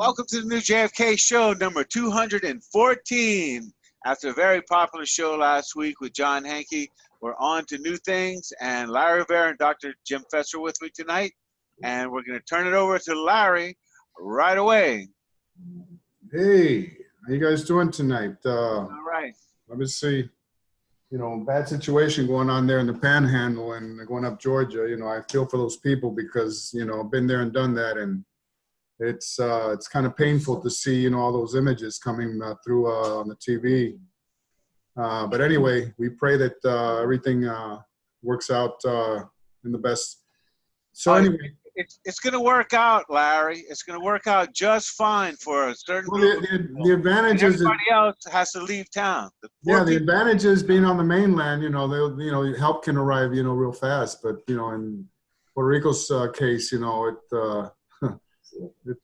Welcome to the new JFK show, number 214. After a very popular show last week with John Hankey, we're on to new things, and Larry Rivera and Dr. Jim Fetzer with me tonight, and we're going to turn it over to Larry right away. Hey, how you guys doing tonight? All right. Let me see. You know, bad situation going on there in the Panhandle and going up Georgia. You know, I feel for those people because, you know, I've been there and done that, and it's kind of painful to see, you know, all those images coming through on the TV. But anyway, we pray that everything works out in the best. So anyway. It's going to work out, Larry. It's going to work out just fine for a certain group. The advantage is everybody else has to leave town. The advantage is being on the mainland. You know, help can arrive, you know, real fast. But you know, in Puerto Rico's case, you know,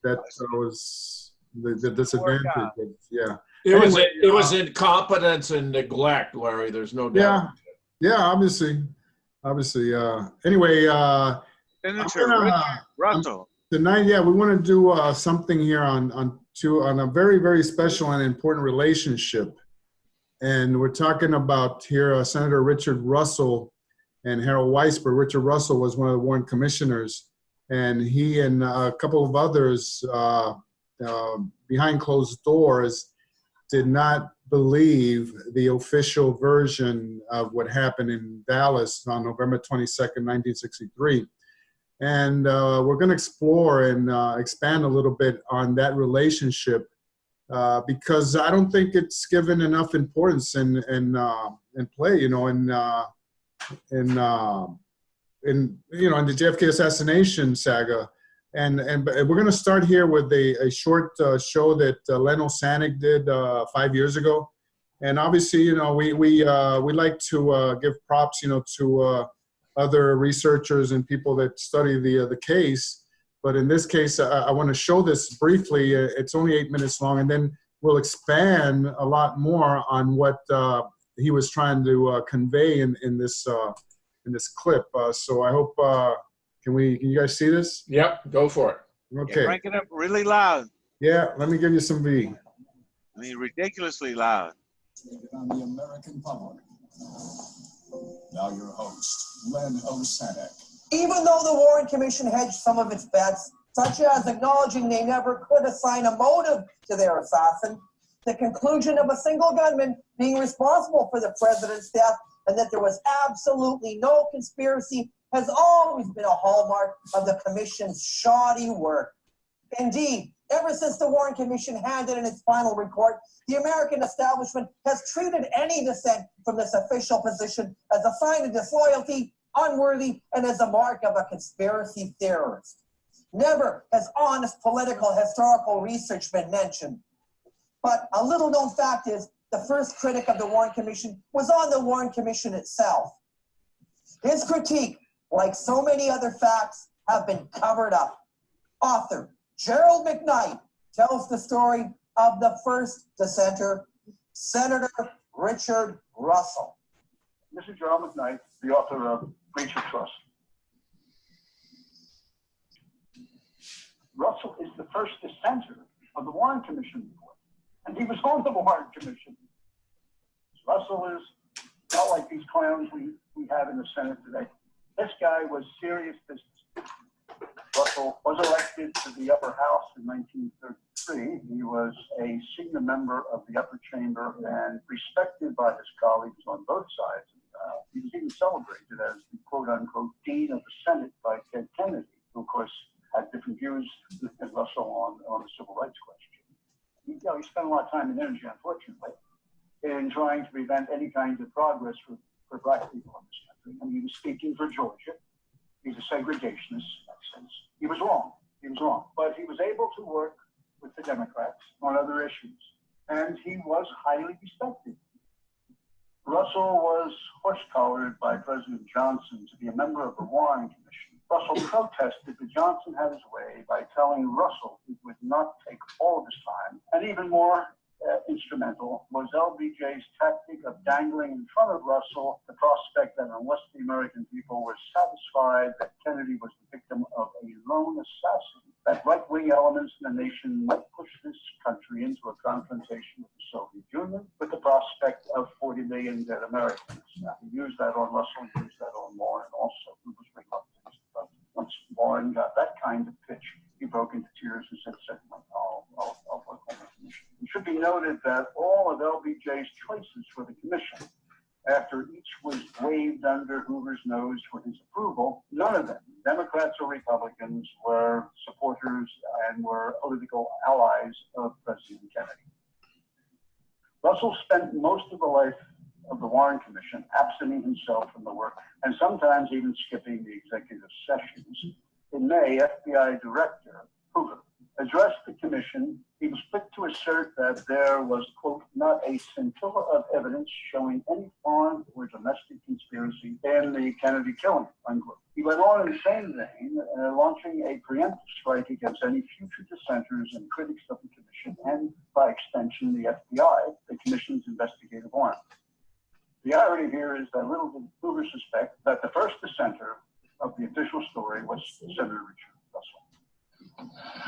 that was the disadvantage. Yeah. It was incompetence and neglect, Larry. There's no doubt. Yeah. Obviously. Anyway. Senator Russell. Tonight, we want to do something here on a very, very special and important relationship. And we're talking about here Senator Richard Russell and Harold Weisburg. Richard Russell was one of the Warren commissioners, and he and a couple of others behind closed doors did not believe the official version of what happened in Dallas on November 22nd, 1963. And we're going to explore and expand a little bit on that relationship because I don't think it's given enough importance in play, you know, in the JFK assassination saga. And we're going to start here with a short show that Leno Sanik did 5 years ago. And obviously, you know, we like to give props, you know, to other researchers and people that study the case. But in this case, I want to show this briefly. It's only 8 minutes long, and then we'll expand a lot more on what he was trying to convey in this clip. So I hope, can you guys see this? Yep, go for it. Okay. Crank it up really loud. Yeah, let me give you some V. I mean, ridiculously loud. On the American public. Now your host, Leno Sanik. Even though the Warren Commission hedged some of its bets, such as acknowledging they never could assign a motive to their assassin, the conclusion of a single gunman being responsible for the president's death, and that there was absolutely no conspiracy has always been a hallmark of the commission's shoddy work. Indeed, ever since the Warren Commission handed in its final report, the American establishment has treated any dissent from this official position as a sign of disloyalty, unworthy, and as a mark of a conspiracy theorist. Never has honest political historical research been mentioned. But a little-known fact is the first critic of the Warren Commission was on the Warren Commission itself. His critique, like so many other facts, have been covered up. Author Gerald McKnight tells the story of the first dissenter, Senator Richard Russell. This is Gerald McKnight, the author of Breach of Trust. Russell is the first dissenter of the Warren Commission report, and he was on the Warren Commission. Russell is not like these clowns we have in the Senate today. This guy was serious business. Russell was elected to the upper house in 1933. He was a senior member of the upper chamber and respected by his colleagues on both sides. He was even celebrated as the quote-unquote dean of the Senate by Ted Kennedy, who of course had different views than Russell on the civil rights question. He spent a lot of time and energy, unfortunately, in trying to prevent any kind of progress for black people in this country. And he was speaking for Georgia. He's a segregationist in that sense. He was wrong. But he was able to work with the Democrats on other issues. And he was highly respected. Russell was horse-collared by President Johnson to be a member of the Warren Commission. Russell protested that Johnson had his way by telling Russell it would not take all of his time. And even more instrumental was LBJ's tactic of dangling in front of Russell the prospect that unless the American people were satisfied that Kennedy was the victim of a lone assassin, that right-wing elements in the nation might push this country into a confrontation with the Soviet Union with the prospect of 40 million dead Americans. Now, he used that on Russell, he used that on Warren also, who was reluctant. But once Warren got that kind of pitch, he broke into tears and said, I'll work on the commission. It should be noted that all of LBJ's choices for the commission, after each was waved under Hoover's nose for his approval, none of them, Democrats or Republicans, were supporters and were political allies of President Kennedy. Russell spent most of the life of the Warren Commission absenting himself from the work and sometimes even skipping the executive sessions. In May, FBI Director Hoover addressed the commission. He was quick to assert that there was, quote, not a scintilla of evidence showing any foreign or domestic conspiracy in the Kennedy killing, unquote. He went on in the same vein, launching a preemptive strike against any future dissenters and critics of the commission and, by extension, the FBI, the commission's investigative arm. The irony here is that little did Hoover suspect that the first dissenter of the official story was Senator Richard Russell.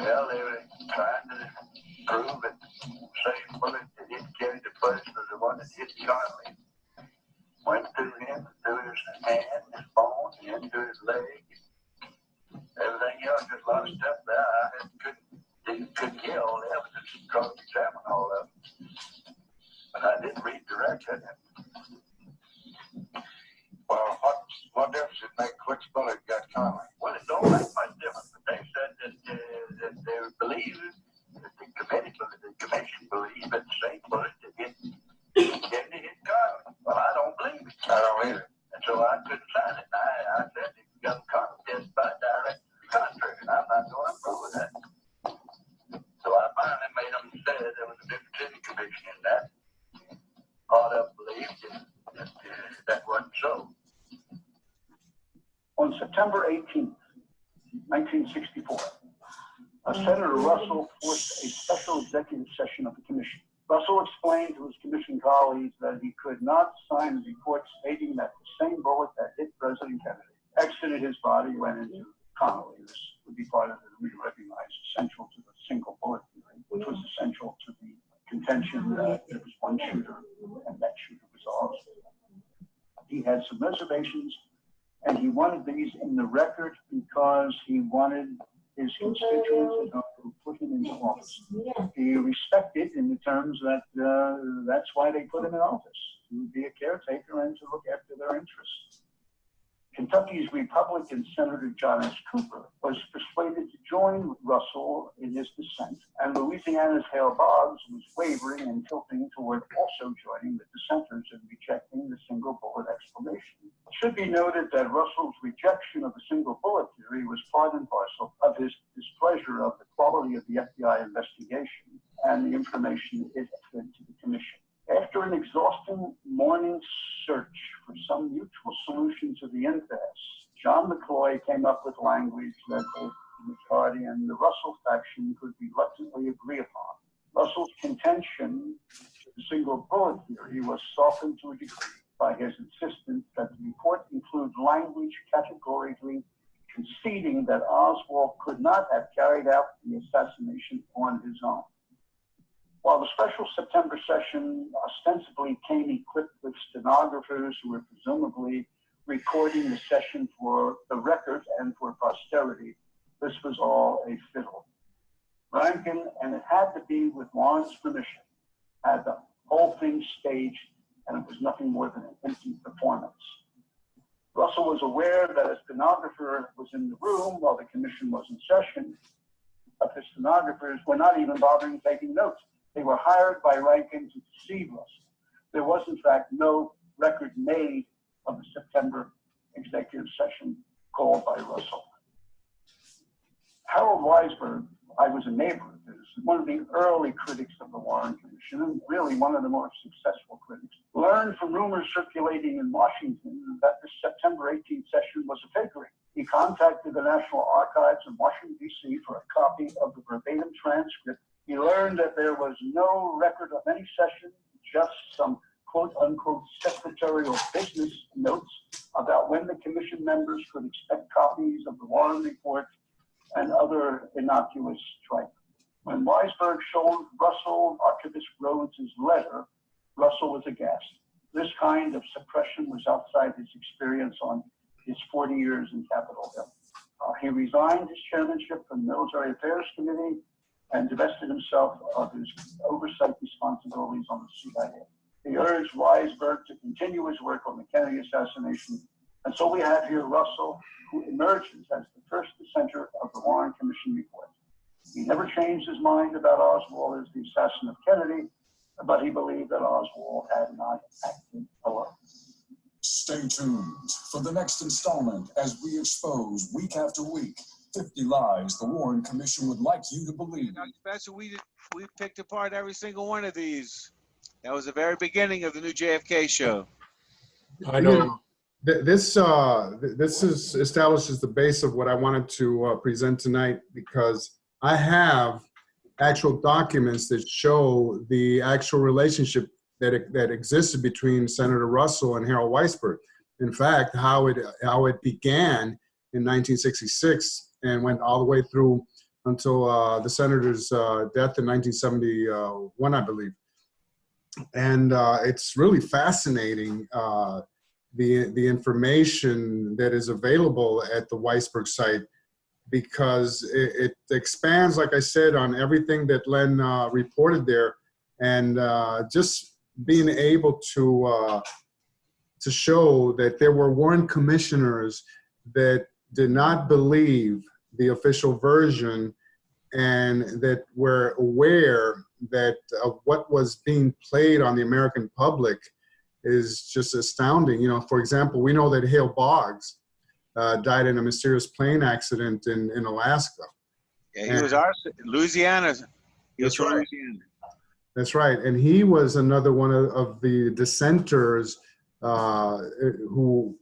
Well, they were trying to prove that the same bullet that hit Kennedy first was the one that hit Connally. Went through him, through his hand, his bone, into his leg. Everything else, just a lot of stuff there. I couldn't get all the evidence and cross-examine all of it. But I didn't read the record. Well, what difference it make which bullet got Connally? Well, it don't make much difference. But they said that they believe that the commission believed that the same bullet that hit Kennedy hit Connally. Well, I don't believe it. I don't either. And so I couldn't sign it. I said it got contest by direct contrary. I'm not going to prove that. So I finally made them say there was a difference in the commission in that. Part of them believed that wasn't so. On September 18th, 1964, Senator Russell forced a special executive session of the commission. Russell explained to his commission colleagues that he could not sign a report stating that the same bullet that hit President Kennedy exited his body, went into Connally. This would be part of the we recognize essential to the single bullet theory, which was essential to the contention that there was one shooter and that shooter was ours. He had some reservations, and he wanted these in the record because he wanted his constituents to put him into office. He respected in the terms that that's why they put him in office, to be a caretaker and to look after their interests. Kentucky's Republican Senator John S. Cooper was persuaded to join Russell in his dissent, and Louisiana's Hale Boggs was wavering and tilting toward also joining the dissenters and rejecting the single bullet explanation. It should be noted that Russell's rejection of the single bullet theory was part and parcel of his displeasure of the quality of the FBI investigation and the information it fed to the commission. After an exhausting morning search for some mutual solution to the impasse, John McCloy came up with language that both the majority and the Russell faction could reluctantly agree upon. Russell's contention to the single bullet theory was softened to a degree by his insistence that the report include language categorically conceding that Oswald could not have carried out the assassination on his own. While the special September session ostensibly came equipped with stenographers who were presumably recording the session for the record and for posterity, this was all a fiddle. Rankin, and it had to be with Warren's permission, had the whole thing staged, and it was nothing more than an empty performance. Russell was aware that a stenographer was in the room while the commission was in session, but the stenographers were not even bothering taking notes. They were hired by Rankin to deceive Russell. There was, in fact, no record made of the September executive session called by Russell. Harold Weisburg, I was a neighbor of his, one of the early critics of the Warren Commission, and really one of the more successful critics, learned from rumors circulating in Washington that the September 18th session was a fakery. He contacted the National Archives in Washington, D.C. for a copy of the verbatim transcript. He learned that there was no record of any session, just some quote-unquote secretarial business notes about when the commission members could expect copies of the Warren report and other innocuous tripe. When Weisburg showed Russell Archivist Rhodes' letter, Russell was aghast. This kind of suppression was outside his experience on his 40 years in Capitol Hill. He resigned his chairmanship from the Military Affairs Committee and divested himself of his oversight responsibilities on the CIA. He urged Weisburg to continue his work on the Kennedy assassination. And so we have here Russell, who emerges as the first dissenter of the Warren Commission report. He never changed his mind about Oswald as the assassin of Kennedy, but he believed that Oswald had not acted alone. Stay tuned for the next installment as we expose week after week 50 lies the Warren Commission would like you to believe. Dr. Spencer, we picked apart every single one of these. That was the very beginning of the new JFK show. I know. This establishes the base of what I wanted to present tonight, because I have actual documents that show the actual relationship that existed between Senator Russell and Harold Weisburg. In fact, how it began in 1966 and went all the way through until the senator's death in 1971, I believe. And it's really fascinating, the information that is available at the Weisburg site, because it expands, like I said, on everything that Len reported there, and just being able to show that there were Warren commissioners that did not believe the official version, and that were aware that what was being played on the American public is just astounding. You know, for example, we know that Hale Boggs died in a mysterious plane accident in Alaska. Yeah, he was Louisiana. He was from Louisiana. That's right. And he was another one of the dissenters who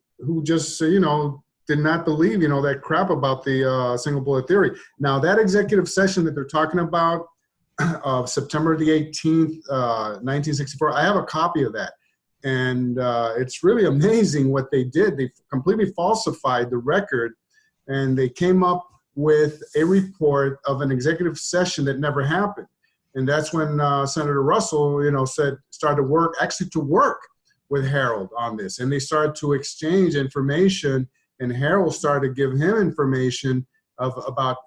just, did not believe, that crap about the single bullet theory. Now, that executive session that they're talking about of September the 18th, 1964, I have a copy of that. And it's really amazing what they did. They completely falsified the record, and they came up with a report of an executive session that never happened. And that's when Senator Russell, started to work with Harold on this. And they started to exchange information, and Harold started to give him information about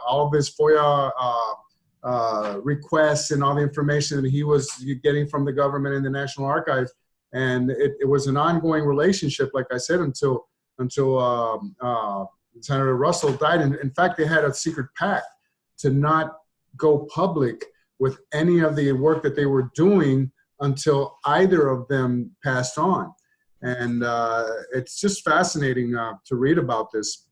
all of his FOIA requests and all the information that he was getting from the government and the National Archives. And it was an ongoing relationship, like I said, until Senator Russell died. And in fact, they had a secret pact to not go public with any of the work that they were doing until either of them passed on. And it's just fascinating to read about this.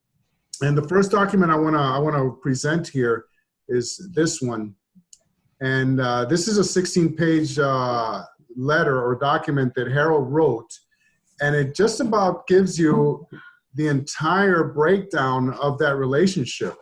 And the first document I want to present here is this one. And this is a 16-page letter or document that Harold wrote, and it just about gives you the entire breakdown of that relationship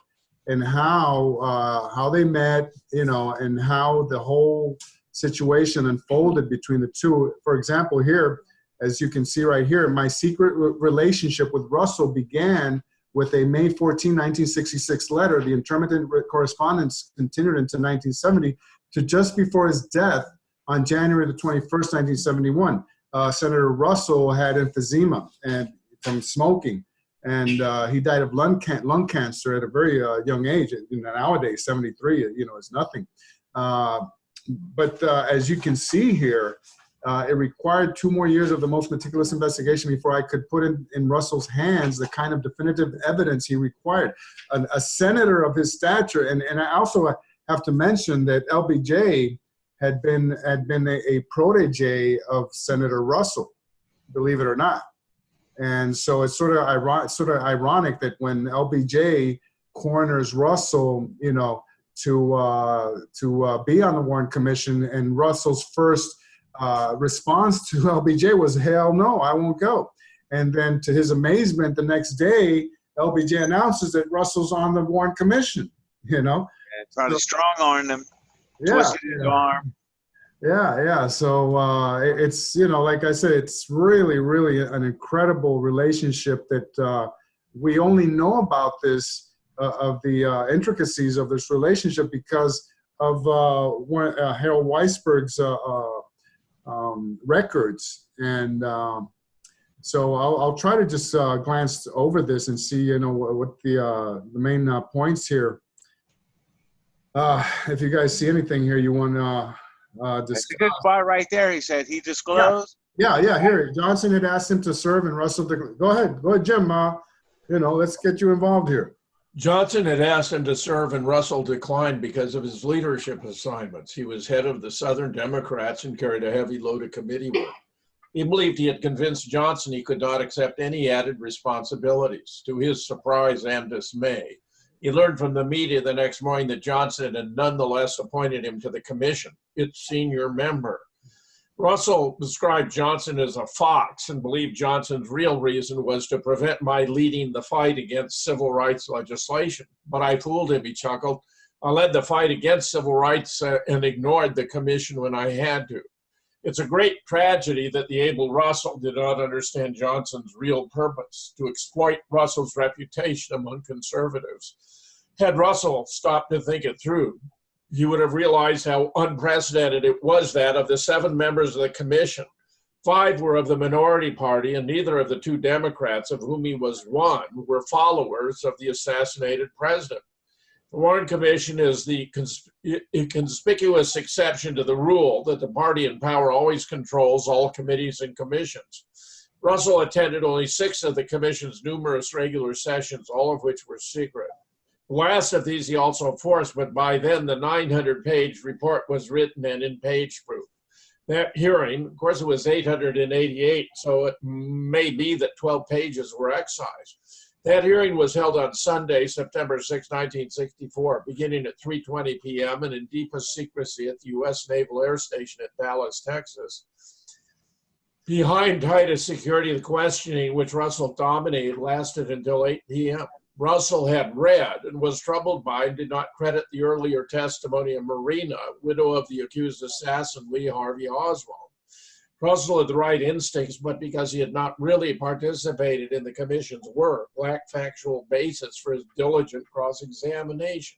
and how they met, and how the whole situation unfolded between the two. For example, here, as you can see right here, my secret relationship with Russell began with a May 14, 1966 letter. The intermittent correspondence continued into 1970 to just before his death on January the 21st, 1971. Senator Russell had emphysema and from smoking, and he died of lung cancer at a very young age. Nowadays, 73, is nothing. But as you can see here, it required 2 more years of the most meticulous investigation before I could put in Russell's hands the kind of definitive evidence he required. A senator of his stature, and I also have to mention that LBJ had been a protege of Senator Russell, believe it or not. And so it's sort of ironic that when LBJ corners Russell, to be on the Warren Commission, and Russell's first response to LBJ was, hell no, I won't go. And then to his amazement, the next day, LBJ announces that Russell's on the Warren Commission, Trying to strong-arm him, twisted his arm. Yeah. So it's, like I said, it's really, really an incredible relationship that we only know about this intricacies of this relationship because of Hale Weisburg's records. And so I'll try to just glance over this and see, what the main points here. If you guys see anything here you want to discuss. It's a good spot right there. He said he disclosed. Yeah. Here, Johnson had asked him to serve and Russell declined. Go ahead, Jim. Let's get you involved here. Johnson had asked him to serve and Russell declined because of his leadership assignments. He was head of the Southern Democrats and carried a heavy load of committee work. He believed he had convinced Johnson he could not accept any added responsibilities. To his surprise and dismay, he learned from the media the next morning that Johnson had nonetheless appointed him to the commission, its senior member. Russell described Johnson as a fox and believed Johnson's real reason was to prevent my leading the fight against civil rights legislation. But I fooled him, he chuckled. I led the fight against civil rights and ignored the commission when I had to. It's a great tragedy that the able Russell did not understand Johnson's real purpose, to exploit Russell's reputation among conservatives. Had Russell stopped to think it through, he would have realized how unprecedented it was that of the 7 members of the commission, 5 were of the minority party, and neither of the 2 Democrats, of whom he was one, were followers of the assassinated president. The Warren Commission is the conspicuous exception to the rule that the party in power always controls all committees and commissions. Russell attended only 6 of the commission's numerous regular sessions, all of which were secret. The last of these he also forced, but by then the 900-page report was written and in page proof. That hearing, of course, it was 888, so it may be that 12 pages were excised. That hearing was held on Sunday, September 6, 1964, beginning at 3:20 p.m. and in deepest secrecy at the U.S. Naval Air Station at Dallas, Texas. Behind tightest security, the questioning, which Russell dominated, lasted until 8 p.m. Russell had read and was troubled by and did not credit the earlier testimony of Marina, widow of the accused assassin Lee Harvey Oswald. Russell had the right instincts, but because he had not really participated in the commission's work, lacked factual basis for his diligent cross-examination.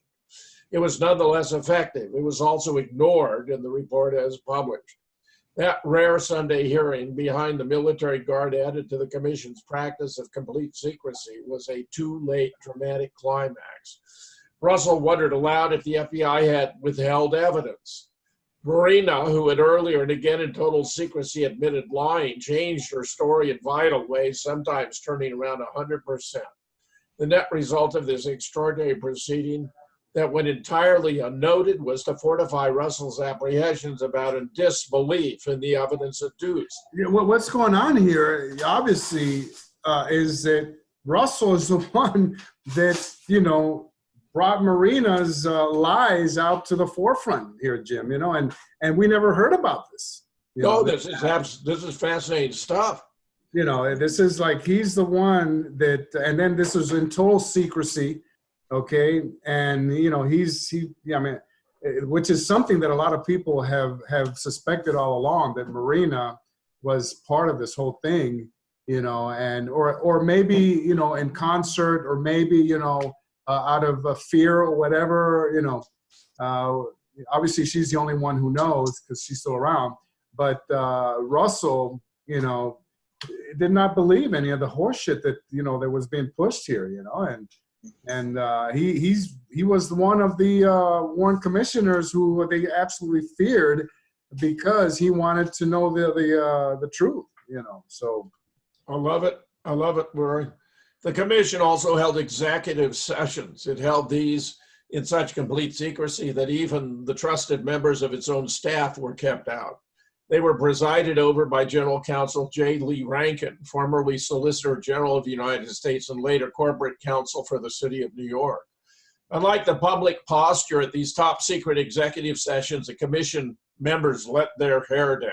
It was nonetheless effective. It was also ignored in the report as published. That rare Sunday hearing, behind the military guard added to the commission's practice of complete secrecy, was a too-late dramatic climax. Russell wondered aloud if the FBI had withheld evidence. Marina, who had earlier and again in total secrecy admitted lying, changed her story in vital ways, sometimes turning around 100%. The net result of this extraordinary proceeding, that went entirely unnoted, was to fortify Russell's apprehensions about and disbelief in the evidence adduced. Yeah, what's going on here, obviously, is that Russell is the one that, brought Marina's lies out to the forefront here, Jim, and we never heard about this. This is fascinating stuff. This is like, he's the one that, and then this was in total secrecy. Okay. And, which is something that a lot of people have suspected all along, that Marina was part of this whole thing, and, or maybe, in concert, or maybe, out of fear or whatever, obviously she's the only one who knows because she's still around. But Russell, did not believe any of the horse shit that, that was being pushed here, and he was one of the Warren commissioners who they absolutely feared because he wanted to know the truth, so. I love it, Rory. The commission also held executive sessions. It held these in such complete secrecy that even the trusted members of its own staff were kept out. They were presided over by General Counsel J. Lee Rankin, formerly Solicitor General of the United States and later corporate counsel for the city of New York. Unlike the public posture at these top secret executive sessions, the commission members let their hair down.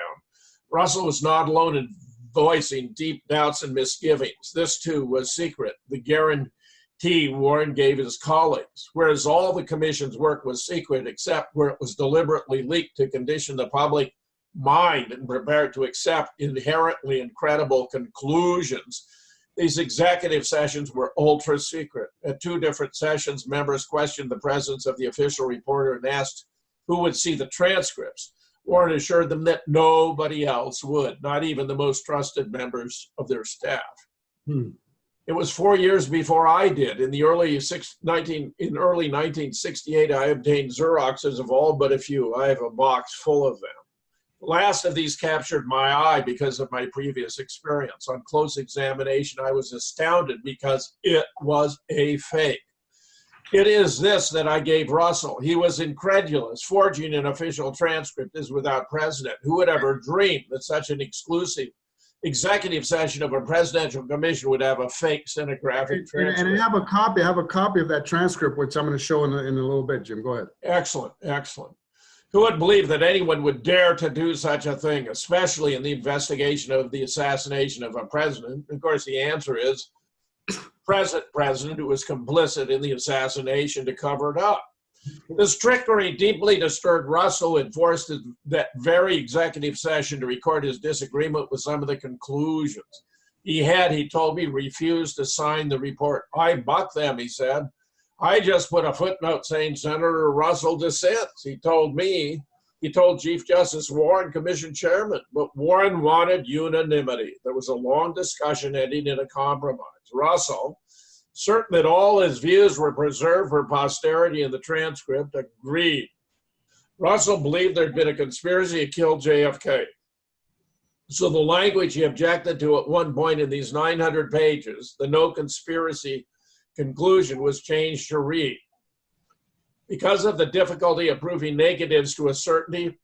Russell was not alone in voicing deep doubts and misgivings. This too was secret, the guarantee Warren gave his colleagues, whereas all the commission's work was secret except where it was deliberately leaked to condition the public mind and prepared to accept inherently incredible conclusions. These executive sessions were ultra secret. At 2 different sessions, members questioned the presence of the official reporter and asked who would see the transcripts. Warren assured them that nobody else would, not even the most trusted members of their staff. It was 4 years before I did. In early 1968, I obtained Xeroxes of all but a few. I have a box full of them. The last of these captured my eye because of my previous experience. On close examination, I was astounded because it was a fake. It is this that I gave Russell. He was incredulous. Forging an official transcript is without precedent. Who would ever dream that such an exclusive executive session of a presidential commission would have a fake stenographic transcript? And I have a copy of that transcript, which I'm going to show in a little bit, Jim. Go ahead. Excellent, excellent. Who would believe that anyone would dare to do such a thing, especially in the investigation of the assassination of a president? Of course, the answer is present president who was complicit in the assassination to cover it up. This trickery deeply disturbed Russell and forced that very executive session to record his disagreement with some of the conclusions. He told me, refused to sign the report. I bucked them, he said. I just put a footnote saying Senator Russell dissents. He told Chief Justice Warren, Commission Chairman, but Warren wanted unanimity. There was a long discussion ending in a compromise. Russell, certain that all his views were preserved for posterity in the transcript, agreed. Russell believed there'd been a conspiracy to kill JFK. So the language he objected to at one point in these 900 pages, the no conspiracy conclusion, was changed to read. Because of the difficulty of proving negatives to a certainty,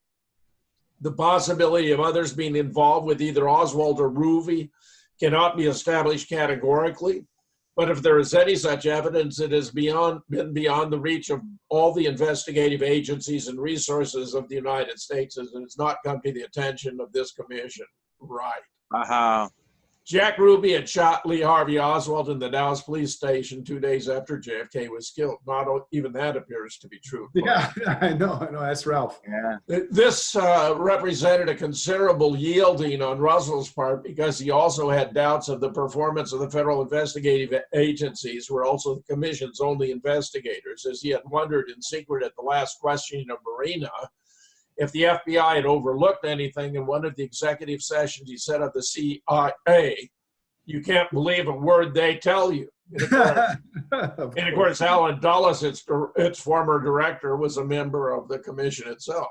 the possibility of others being involved with either Oswald or Ruby cannot be established categorically. But if there is any such evidence, it has been beyond the reach of all the investigative agencies and resources of the United States, and it's not come to the attention of this commission. Right. Jack Ruby had shot Lee Harvey Oswald in the Dallas police station 2 days after JFK was killed. Not even that appears to be true. Yeah, I know, that's Ralph. Yeah. This represented a considerable yielding on Russell's part because he also had doubts of the performance of the federal investigative agencies, who were also the commission's only investigators, as he had wondered in secret at the last questioning of Marina if the FBI had overlooked anything in one of the executive sessions he said of the CIA. You can't believe a word they tell you. And of course, Alan Dulles, its former director, was a member of the commission itself.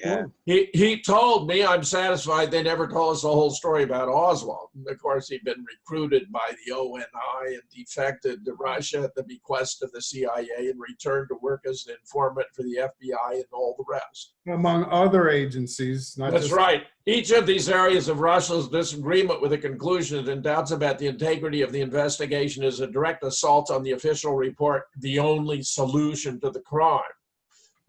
Yeah. He told me, I'm satisfied they never told us the whole story about Oswald. And of course, he'd been recruited by the ONI and defected to Russia at the bequest of the CIA and returned to work as an informant for the FBI and all the rest. Among other agencies. That's right. Each of these areas of Russell's disagreement with the conclusions and doubts about the integrity of the investigation is a direct assault on the official report, the only solution to the crime.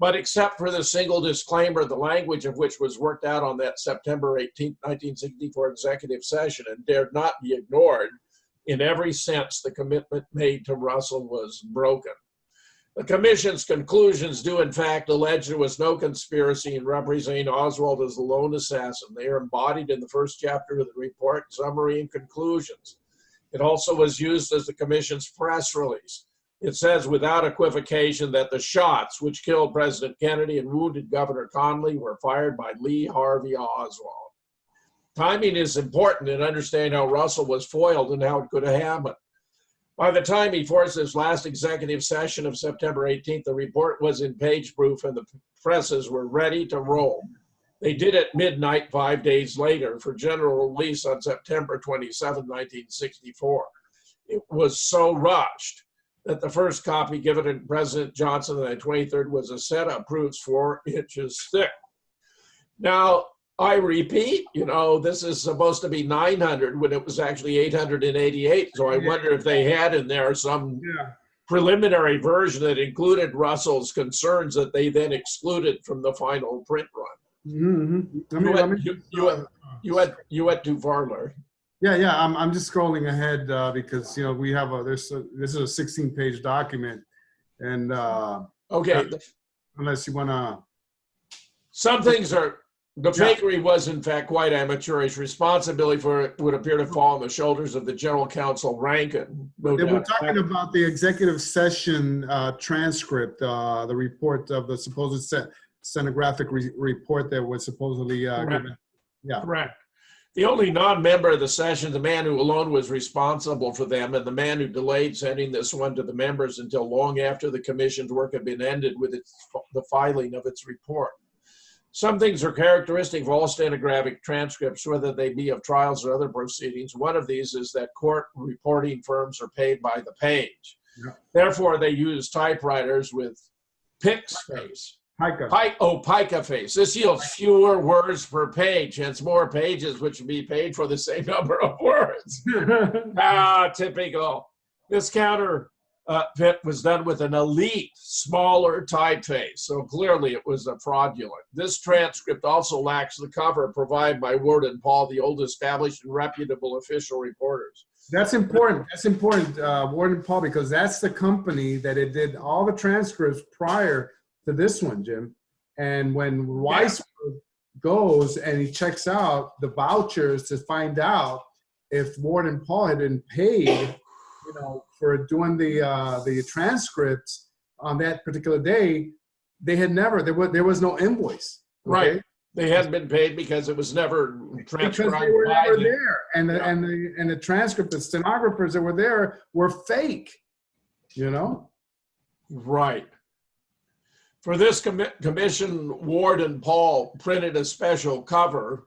But except for the single disclaimer, the language of which was worked out on that September 18, 1964 executive session and dared not be ignored, in every sense, the commitment made to Russell was broken. The commission's conclusions do, in fact, allege there was no conspiracy in representing Oswald as the lone assassin. They are embodied in the first chapter of the report, summary and conclusions. It also was used as the commission's press release. It says without equivocation that the shots which killed President Kennedy and wounded Governor Connally were fired by Lee Harvey Oswald. Timing is important in understanding how Russell was foiled and how it could have happened. By the time he forced his last executive session of September 18th, the report was in page proof and the presses were ready to roll. They did at midnight 5 days later for general release on September 27, 1964. It was so rushed that the first copy given to President Johnson on the 23rd was a set of proofs 4 inches thick. Now, I repeat, this is supposed to be 900 when it was actually 888. So I wonder if they had in there some preliminary version that included Russell's concerns that they then excluded from the final print run. Mm-hmm. You went too far, Larry. Yeah. I'm just scrolling ahead because we have this is a 16-page document, and okay. Unless you want to. Some things are The fakery was, in fact, quite amateurish. Responsibility for it would appear to fall on the shoulders of the general counsel Rankin. No They were doubt. talking about the executive session transcript, the report of the supposed stenographic report that was supposedly given. Yeah. Correct. The only non-member of the session, the man who alone was responsible for them, and the man who delayed sending this one to the members until long after the commission's work had been ended with the filing of its report. Some things are characteristic of all stenographic transcripts, whether they be of trials or other proceedings. One of these is that court reporting firms are paid by the page. Yeah. Therefore, they use typewriters with PICS face. Pica face. This yields fewer words per page, hence more pages which would be paid for the same number of words. Typical. This counter fit was done with an elite, smaller typeface, so clearly it was a fraudulent. This transcript also lacks the cover provided by Ward and Paul, the old established and reputable official reporters. That's important. That's important, Ward and Paul, because that's the company that it did all the transcripts prior to this one, Jim. And when Weisburg goes and he checks out the vouchers to find out if Ward and Paul had been paid, for doing the transcripts on that particular day, they had never. There was no invoice. Okay? Right. They hadn't been paid because it was never transcribed. Because they were never there, and the transcript, the stenographers that were there were fake. Right. For this commission, Ward and Paul printed a special cover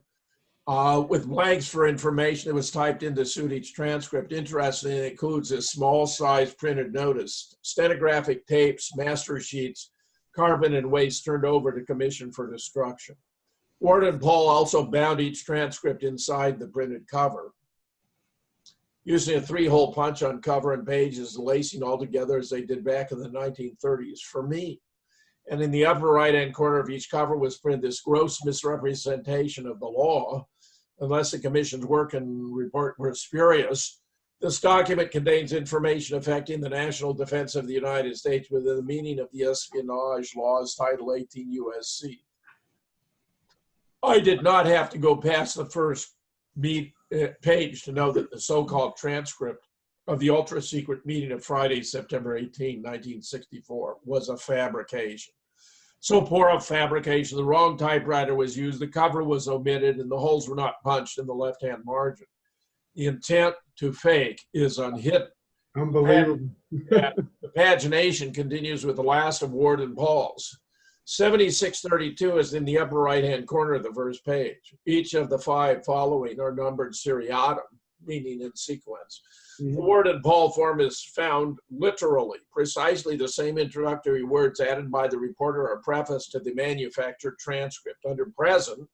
with blanks for information that was typed in to suit each transcript. Interestingly, it includes a small-sized printed notice, stenographic tapes, master sheets, carbon and waste turned over to commission for destruction. Ward and Paul also bound each transcript inside the printed cover, using a 3-hole punch on cover and pages, lacing all together as they did back in the 1930s for me. And in the upper right-hand corner of each cover was printed this gross misrepresentation of the law. Unless the commission's work and report were spurious, this document contains information affecting the national defense of the United States within the meaning of the espionage laws, Title 18 U.S.C. I did not have to go past the first page to know that the so-called transcript of the ultra-secret meeting of Friday, September 18, 1964, was a fabrication. So poor a fabrication, the wrong typewriter was used, the cover was omitted, and the holes were not punched in the left-hand margin. The intent to fake is unhidden. Unbelievable. The pagination continues with the last of Ward and Paul's. 7632 is in the upper right-hand corner of the first page. Each of the 5 following are numbered seriatim, meaning in sequence. The Ward and Paul form is found literally. Precisely the same introductory words added by the reporter are prefaced to the manufactured transcript. Under present,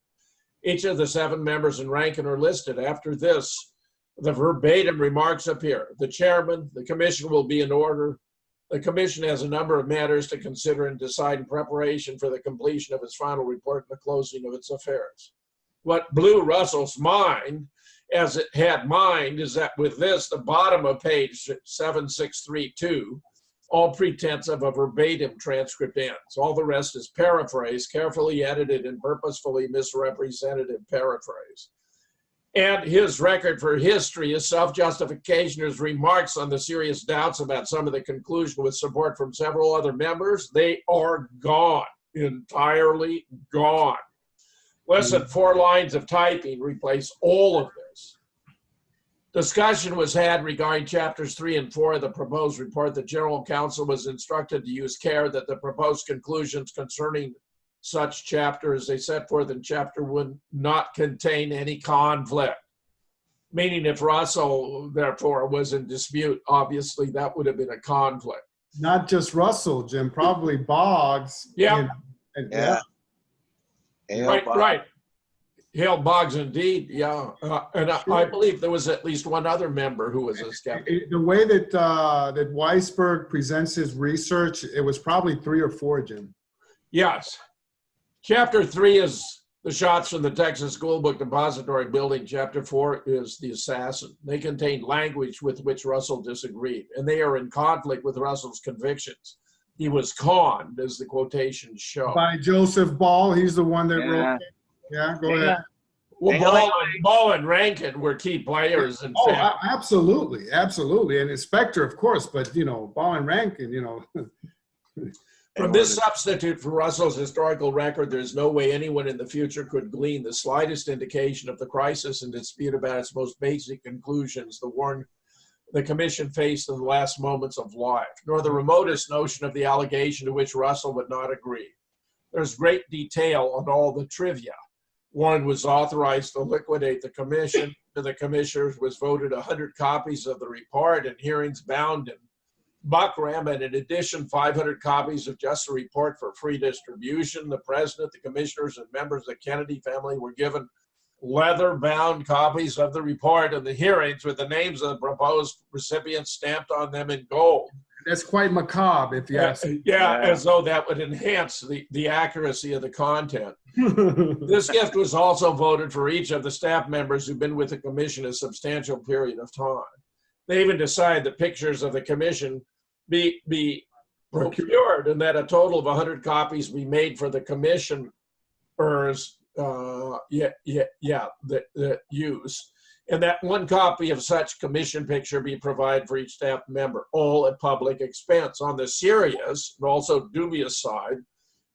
each of the 7 members in Rankin are listed. After this, the verbatim remarks appear. The chairman, the commission will be in order. The commission has a number of matters to consider and decide in preparation for the completion of its final report and the closing of its affairs. What blew Russell's mind, as it had mind, is that with this, the bottom of page 7632, all pretense of a verbatim transcript ends. All the rest is paraphrase, carefully edited and purposefully misrepresentative paraphrase. And his record for history, his self-justification, his remarks on the serious doubts about some of the conclusion with support from several other members, they are gone, entirely gone. Less than 4 lines of typing replace all of this. Discussion was had regarding chapters 3 and 4 of the proposed report. The general counsel was instructed to use care that the proposed conclusions concerning such chapter as they set forth in chapter would not contain any conflict. Meaning if Russell, therefore, was in dispute, obviously that would have been a conflict. Not just Russell, Jim, probably Boggs. Yeah. Yeah. Right. Hale, Boggs, indeed, yeah. And I believe there was at least one other member who was a skeptic. The way that that Weisburg presents his research, it was probably 3 or 4, Jim. Yes. Chapter 3 is the shots from the Texas School Book Depository Building. Chapter 4 is the assassin. They contain language with which Russell disagreed, and they are in conflict with Russell's convictions. He was conned, as the quotations show. By Joseph Ball, he's the one that wrote it. Yeah, go ahead. Well, Ball and Rankin were key players. In fact. Absolutely, absolutely. And Inspector, of course, but, you know, Ball and Rankin, you know. From this substitute for Russell's historical record, there's no way anyone in the future could glean the slightest indication of the crisis and dispute about its most basic conclusions the commission faced in the last moments of life, nor the remotest notion of the allegation to which Russell would not agree. There's great detail on all the trivia. Warren was authorized to liquidate the commission. To the commissioners was voted 100 copies of the report and hearings bound in Buckram, and in addition, 500 copies of just the report for free distribution. The president, the commissioners, and members of the Kennedy family were given leather-bound copies of the report and the hearings with the names of the proposed recipients stamped on them in gold. That's quite macabre, if you ask me. Yeah, as though that would enhance the accuracy of the content. This gift was also voted for each of the staff members who've been with the commission a substantial period of time. They even decided that pictures of the commission be procured and that a total of 100 copies be made for the commissioners the use, and that one copy of such commission picture be provided for each staff member, all at public expense. On the serious but also dubious side,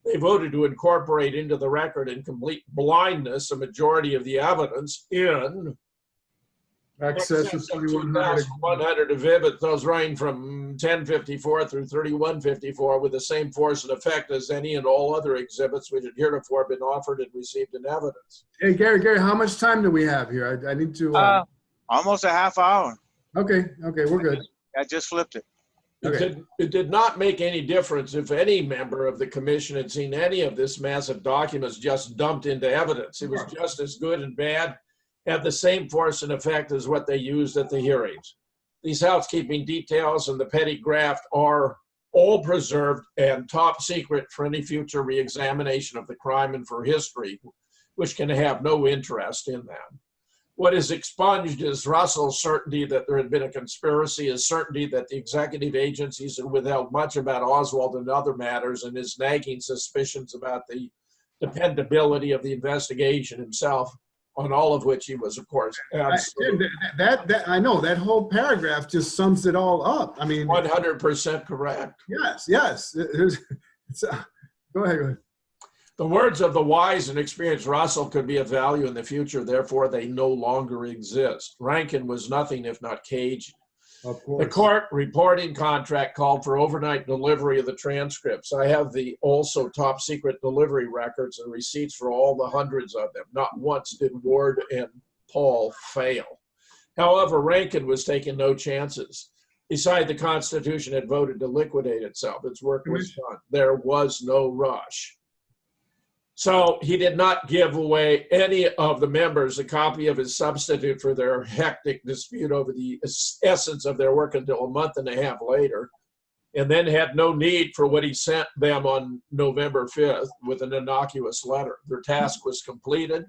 they voted to incorporate into the record in complete blindness a majority of the evidence in excess of 2,100 exhibits, those running from 1054 through 3154, with the same force and effect as any and all other exhibits which had heretofore been offered and received in evidence. Hey, Gary, how much time do we have here? I need to... Almost a half hour. Okay, we're good. I just flipped it. It did not make any difference if any member of the commission had seen any of this massive documents just dumped into evidence. It was just as good and bad, had the same force and effect as what they used at the hearings. These housekeeping details and the petty graft are all preserved and top secret for any future reexamination of the crime and for history, which can have no interest in them. What is expunged is Russell's certainty that there had been a conspiracy, his certainty that the executive agencies had withheld much about Oswald and other matters, and his nagging suspicions about the dependability of the investigation himself, on all of which he was, of course, absolutely. I know, that whole paragraph just sums it all up. I mean, 100% correct. Yes. Go ahead. The words of the wise and experienced Russell could be of value in the future, therefore they no longer exist. Rankin was nothing if not cagey. Of course. The court reporting contract called for overnight delivery of the transcripts. I have the also top secret delivery records and receipts for all the hundreds of them. Not once did Ward and Paul fail. However, Rankin was taking no chances. Besides, the Constitution had voted to liquidate itself. Its work was done. There was no rush. So he did not give away any of the members a copy of his substitute for their hectic dispute over the essence of their work until a month and a half later, and then had no need for what he sent them on November 5th with an innocuous letter. Their task was completed.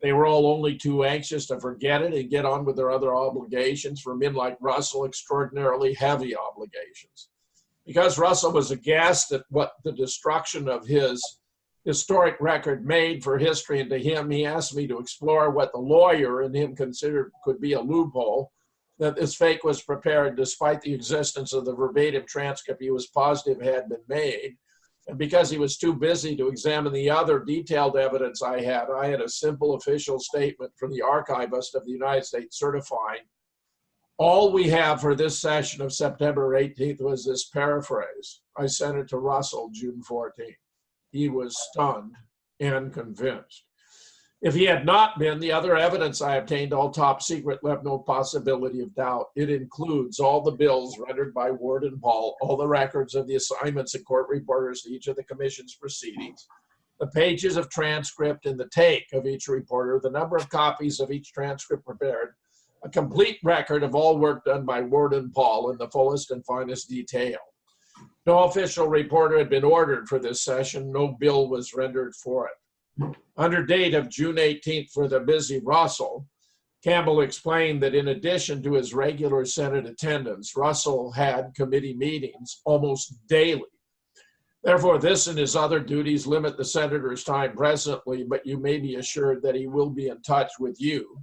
They were all only too anxious to forget it and get on with their other obligations. For men like Russell, extraordinarily heavy obligations. Because Russell was aghast at what the destruction of his historic record made for history, and to him, he asked me to explore what the lawyer in him considered could be a loophole, that this fake was prepared despite the existence of the verbatim transcript he was positive had been made. And because he was too busy to examine the other detailed evidence I had a simple official statement from the archivist of the United States certifying, all we have for this session of September 18th was this paraphrase. I sent it to Russell June 14th. He was stunned and convinced. If he had not been, the other evidence I obtained, all top secret, left no possibility of doubt. It includes all the bills rendered by Ward and Paul, all the records of the assignments and court reporters to each of the commission's proceedings, the pages of transcript and the take of each reporter, the number of copies of each transcript prepared, a complete record of all work done by Ward and Paul in the fullest and finest detail. No official reporter had been ordered for this session. No bill was rendered for it. Under date of June 18th for the busy Russell, Campbell explained that in addition to his regular Senate attendance, Russell had committee meetings almost daily. Therefore, this and his other duties limit the senator's time presently, but you may be assured that he will be in touch with you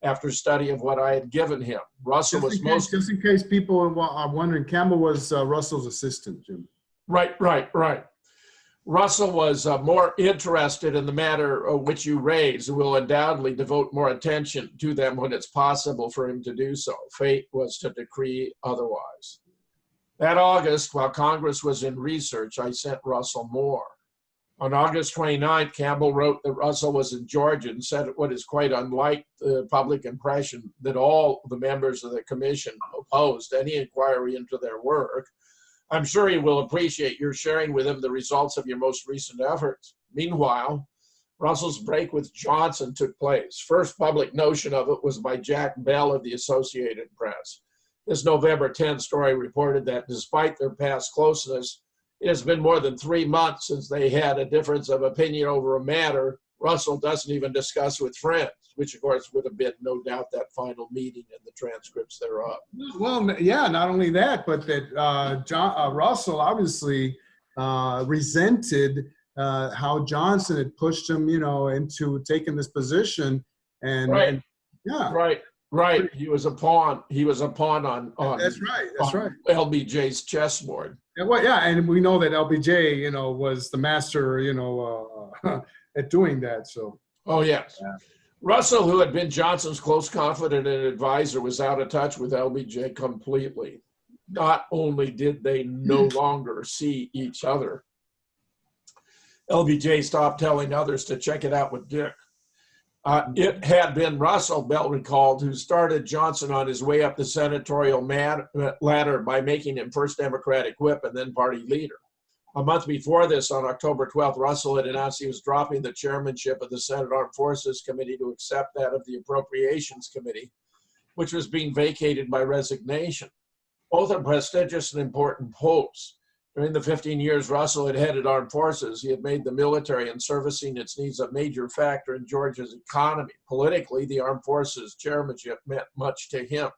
after study of what I had given him. Russell was just in case people are wondering, Campbell was Russell's assistant, Jim. Right. Russell was more interested in the matter which you raise and will undoubtedly devote more attention to them when it's possible for him to do so. Fate was to decree otherwise. That August, while Congress was in research, I sent Russell more. On August 29th, Campbell wrote that Russell was in Georgia and said what is quite unlike the public impression that all the members of the commission opposed any inquiry into their work. I'm sure he will appreciate your sharing with him the results of your most recent efforts. Meanwhile, Russell's break with Johnson took place. First public notion of it was by Jack Bell of the Associated Press. This November 10 story reported that despite their past closeness, it has been more than 3 months since they had a difference of opinion over a matter Russell doesn't even discuss with friends, which of course would have been no doubt that final meeting and the transcripts thereof. Well, yeah, not only that, but that Russell obviously resented how Johnson had pushed him, into taking this position. Right. He was a pawn. on That's right. LBJ's chessboard. And we know that LBJ, was the master, at doing that. So. Oh yes. Yeah. Russell, who had been Johnson's close confidant and advisor, was out of touch with LBJ completely. Not only did they no longer see each other, LBJ stopped telling others to check it out with Dick. It had been Russell, Bell recalled, who started Johnson on his way up the senatorial ladder by making him first Democratic whip and then party leader. A month before this, on October 12th, Russell had announced he was dropping the chairmanship of the Senate Armed Forces Committee to accept that of the Appropriations Committee, which was being vacated by resignation. Both are prestigious and important posts. During the 15 years Russell had headed armed forces, he had made the military and servicing its needs a major factor in Georgia's economy. Politically, the armed forces chairmanship meant much to him.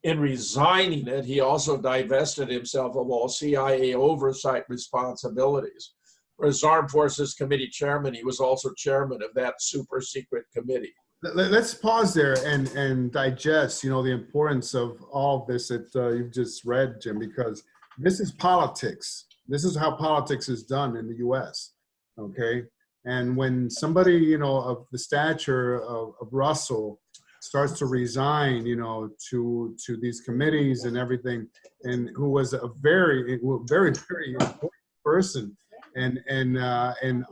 In resigning it, he also divested himself of all CIA oversight responsibilities. For as Armed Forces Committee chairman, he was also chairman of that super secret committee. Let's pause there and digest, the importance of all of this that you've just read, Jim, because this is politics. This is how politics is done in the U.S., okay? And when somebody, of the stature of Russell starts to resign, to these committees and everything, and who was a very, very, very important person, and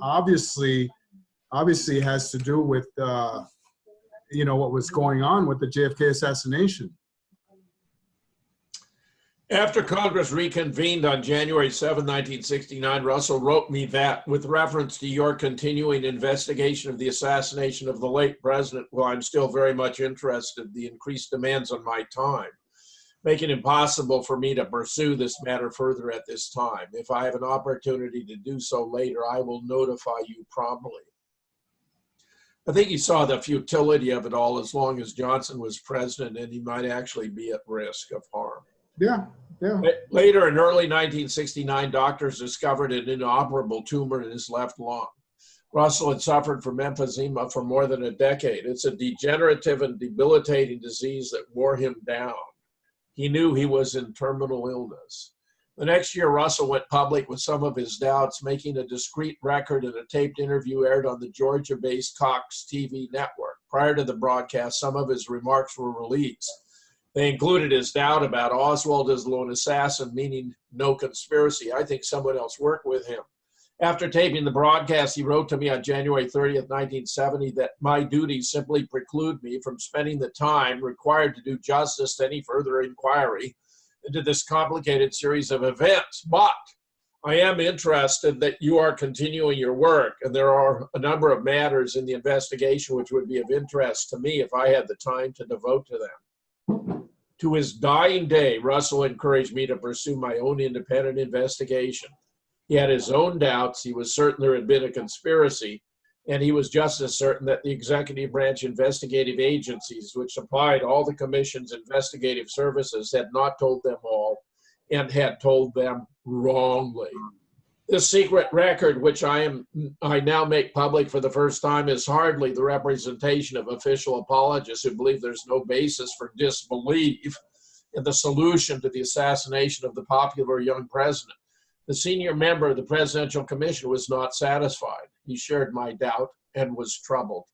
obviously has to do with, what was going on with the JFK assassination. After Congress reconvened on January 7, 1969, Russell wrote me that, with reference to your continuing investigation of the assassination of the late president, while I'm still very much interested, the increased demands on my time make it impossible for me to pursue this matter further at this time. If I have an opportunity to do so later, I will notify you promptly. I think he saw the futility of it all as long as Johnson was president, and he might actually be at risk of harm. Yeah. Later, in early 1969, doctors discovered an inoperable tumor in his left lung. Russell had suffered from emphysema for more than a decade. It's a degenerative and debilitating disease that wore him down. He knew he was in terminal illness. The next year, Russell went public with some of his doubts, making a discreet record and a taped interview aired on the Georgia-based Cox TV network. Prior to the broadcast, some of his remarks were released. They included his doubt about Oswald as the lone assassin, meaning no conspiracy. I think someone else worked with him. After taping the broadcast, he wrote to me on January 30th, 1970, that my duties simply preclude me from spending the time required to do justice to any further inquiry into this complicated series of events. But I am interested that you are continuing your work, and there are a number of matters in the investigation which would be of interest to me if I had the time to devote to them. To his dying day, Russell encouraged me to pursue my own independent investigation. He had his own doubts. He was certain there had been a conspiracy, and he was just as certain that the executive branch investigative agencies, which supplied all the commission's investigative services, had not told them all and had told them wrongly. This secret record, which I now make public for the first time, is hardly the representation of official apologists who believe there's no basis for disbelief in the solution to the assassination of the popular young president. The senior member of the Presidential Commission was not satisfied. He shared my doubt and was troubled.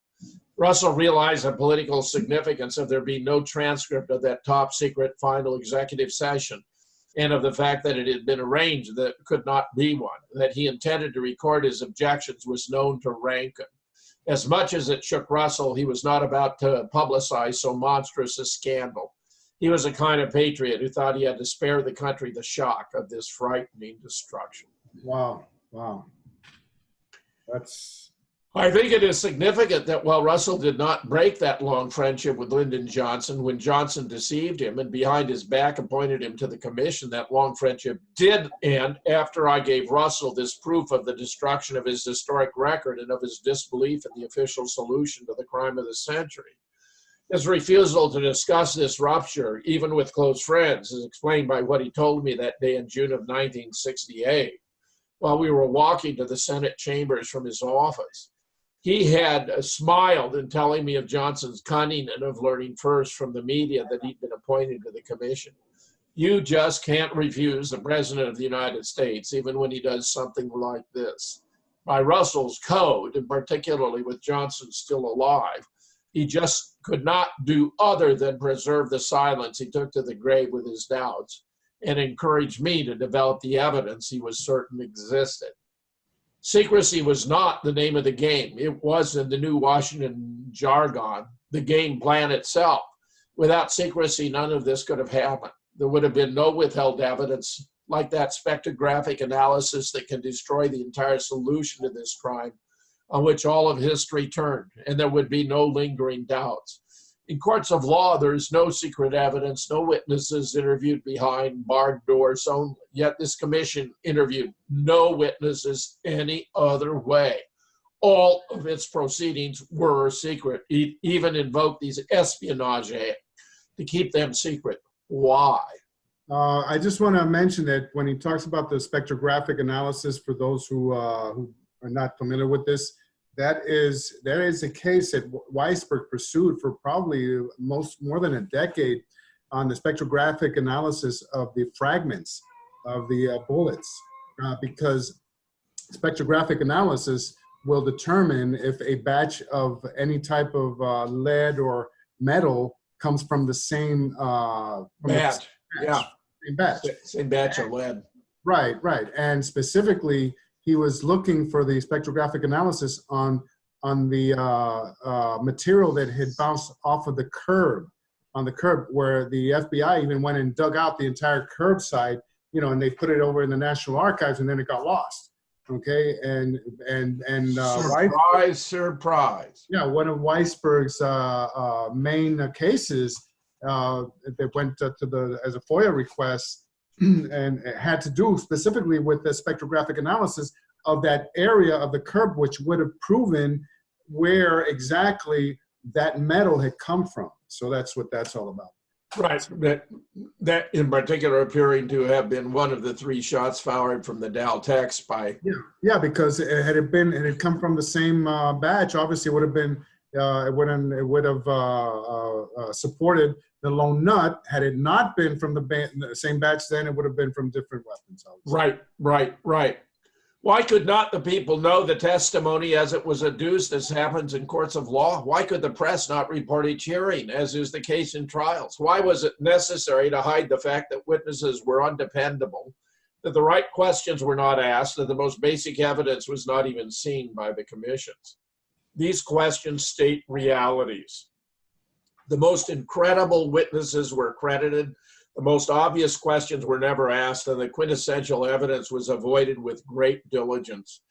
Russell realized the political significance of there being no transcript of that top secret final executive session, and of the fact that it had been arranged that could not be one. That he intended to record his objections was known to Rankin. As much as it shook Russell, he was not about to publicize so monstrous a scandal. He was a kind of patriot who thought he had to spare the country the shock of this frightening destruction. Wow. I think it is significant that while Russell did not break that long friendship with Lyndon Johnson, when Johnson deceived him and behind his back appointed him to the commission, that long friendship did end after I gave Russell this proof of the destruction of his historic record and of his disbelief in the official solution to the crime of the century. His refusal to discuss this rupture, even with close friends, is explained by what he told me that day in June of 1968, while we were walking to the Senate chambers from his office. He had smiled in telling me of Johnson's cunning and of learning first from the media that he'd been appointed to the commission. You just can't refuse the President of the United States, even when he does something like this. By Russell's code, and particularly with Johnson still alive, he just could not do other than preserve the silence he took to the grave with his doubts and encourage me to develop the evidence he was certain existed. Secrecy was not the name of the game. It was, in the new Washington jargon, the game plan itself. Without secrecy, none of this could have happened. There would have been no withheld evidence like that spectrographic analysis that can destroy the entire solution to this crime on which all of history turned, and there would be no lingering doubts. In courts of law, there is no secret evidence, no witnesses interviewed behind barred doors only. Yet this commission interviewed no witnesses any other way. All of its proceedings were secret. It even invoked these espionage acts to keep them secret. Why? I just want to mention that when he talks about the spectrographic analysis, for those who are not familiar with this, there is a case that Weisburg pursued for probably more than a decade on the spectrographic analysis of the fragments of the bullets, because spectrographic analysis will determine if a batch of any type of lead or metal comes from the same batch. Same batch of lead. Right. And specifically, he was looking for the spectrographic analysis on the material that had bounced off of the curb, on the curb, where the FBI even went and dug out the entire curbside, and they put it over in the National Archives, and then it got lost. Okay, and surprise. Yeah, one of Weisburg's main cases that went as a FOIA request. And it had to do specifically with the spectrographic analysis of that area of the curb, which would have proven where exactly that metal had come from. So that's what that's all about. Right. That in particular appearing to have been one of the 3 shots fired from the Dow Tech by. Yeah, because it had come from the same batch. Obviously, it would have been it would have supported the lone nut. Had it not been from the same batch, then it would have been from different weapons. Right. Why could not the people know the testimony as it was adduced, as happens in courts of law? Why could the press not report each hearing, as is the case in trials? Why was it necessary to hide the fact that witnesses were undependable, that the right questions were not asked, that the most basic evidence was not even seen by the commissions? These questions state realities. The most incredible witnesses were credited, the most obvious questions were never asked, and the quintessential evidence was avoided with great diligence.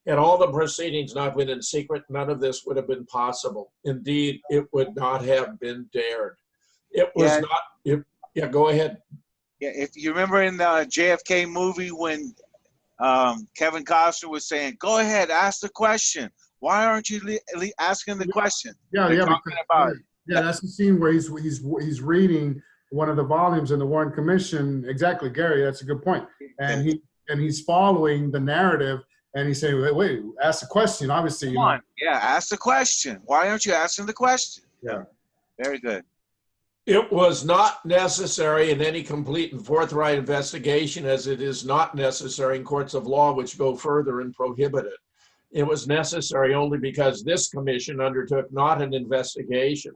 Had all the proceedings not been in secret, none of this would have been possible. Indeed, it would not have been dared. It was go ahead. Yeah, if you remember in the JFK movie when Kevin Costner was saying, "Go ahead, ask the question. Why aren't you asking the question?" That's the scene where he's reading one of the volumes in the Warren Commission. Exactly, Gary. That's a good point. And and he's following the narrative, and he's saying, wait, ask the question. Obviously, Come on. Yeah, ask the question. Why aren't you asking the question? Yeah. Very good. It was not necessary in any complete and forthright investigation, as it is not necessary in courts of law which go further and prohibit it. It was necessary only because this commission undertook not an investigation,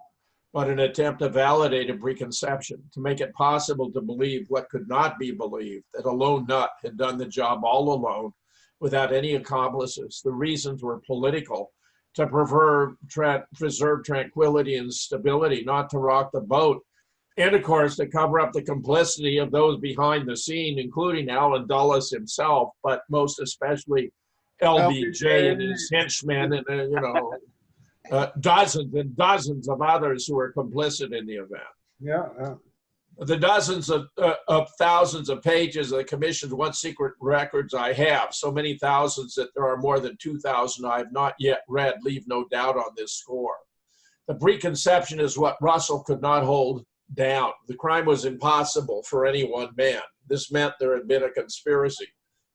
but an attempt to validate a preconception, to make it possible to believe what could not be believed, that a lone nut had done the job all alone without any accomplices. The reasons were political, to preserve tranquility and stability, not to rock the boat, and of course to cover up the complicity of those behind the scene, including Alan Dulles himself, but most especially LBJ and his henchmen and dozens and dozens of others who were complicit in the event. Yeah. The dozens of thousands of pages of the commission's What Secret Records I have, so many thousands that there are more than 2,000 I have not yet read, leave no doubt on this score. The preconception is what Russell could not hold down. The crime was impossible for any one man. This meant there had been a conspiracy.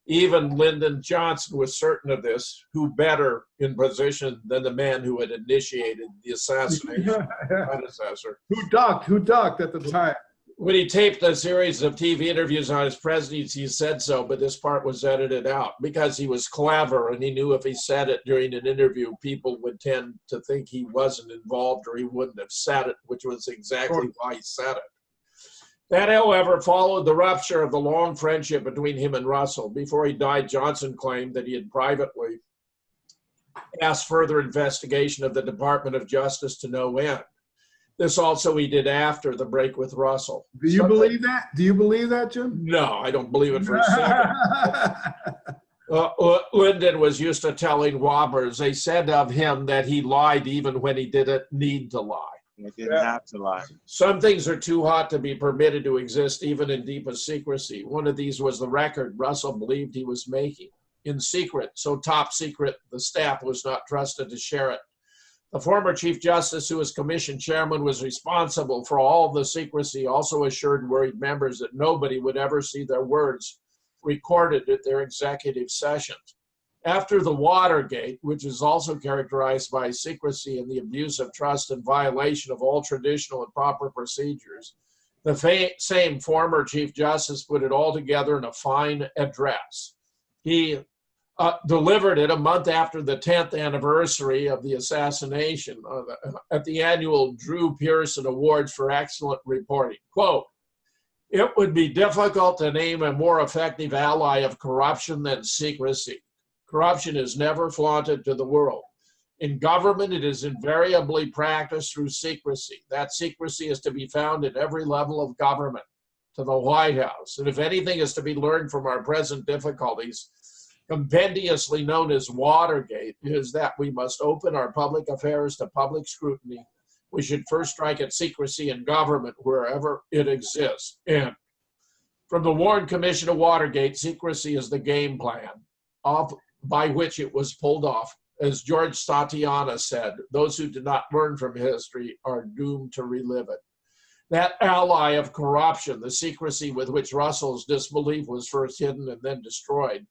Even Lyndon Johnson was certain of this. Who better in position than the man who had initiated the assassination of his predecessor? Who ducked at the time? When he taped a series of TV interviews on his presidency, he said so, but this part was edited out because he was clever and he knew if he said it during an interview, people would tend to think he wasn't involved or he wouldn't have said it, which was exactly why he said it. That, however, followed the rupture of the long friendship between him and Russell. Before he died, Johnson claimed that he had privately asked further investigation of the Department of Justice to no end. This also he did after the break with Russell. Do you believe that? Do you believe that, Jim? No, I don't believe it for a second. Lyndon was used to telling robbers. They said of him that he lied even when he didn't need to lie. He didn't have to lie. Some things are too hot to be permitted to exist even in deepest secrecy. One of these was the record Russell believed he was making in secret, so top secret the staff was not trusted to share it. The former Chief Justice, who was commission chairman, was responsible for all of the secrecy, also assured worried members that nobody would ever see their words recorded at their executive sessions. After the Watergate, which is also characterized by secrecy and the abuse of trust and violation of all traditional and proper procedures, the same former Chief Justice put it all together in a fine address. He delivered it a month after the 10th anniversary of the assassination at the annual Drew Pearson Awards for Excellent Reporting. Quote, "It would be difficult to name a more effective ally of corruption than secrecy. Corruption is never flaunted to the world. In government, it is invariably practiced through secrecy. That secrecy is to be found at every level of government, to the White House. And if anything is to be learned from our present difficulties, compendiously known as Watergate, is that we must open our public affairs to public scrutiny. We should first strike at secrecy in government wherever it exists." And from the Warren Commission of Watergate, secrecy is the game plan by which it was pulled off. As George Santayana said, those who did not learn from history are doomed to relive it. That ally of corruption, the secrecy with which Russell's disbelief was first hidden and then destroyed,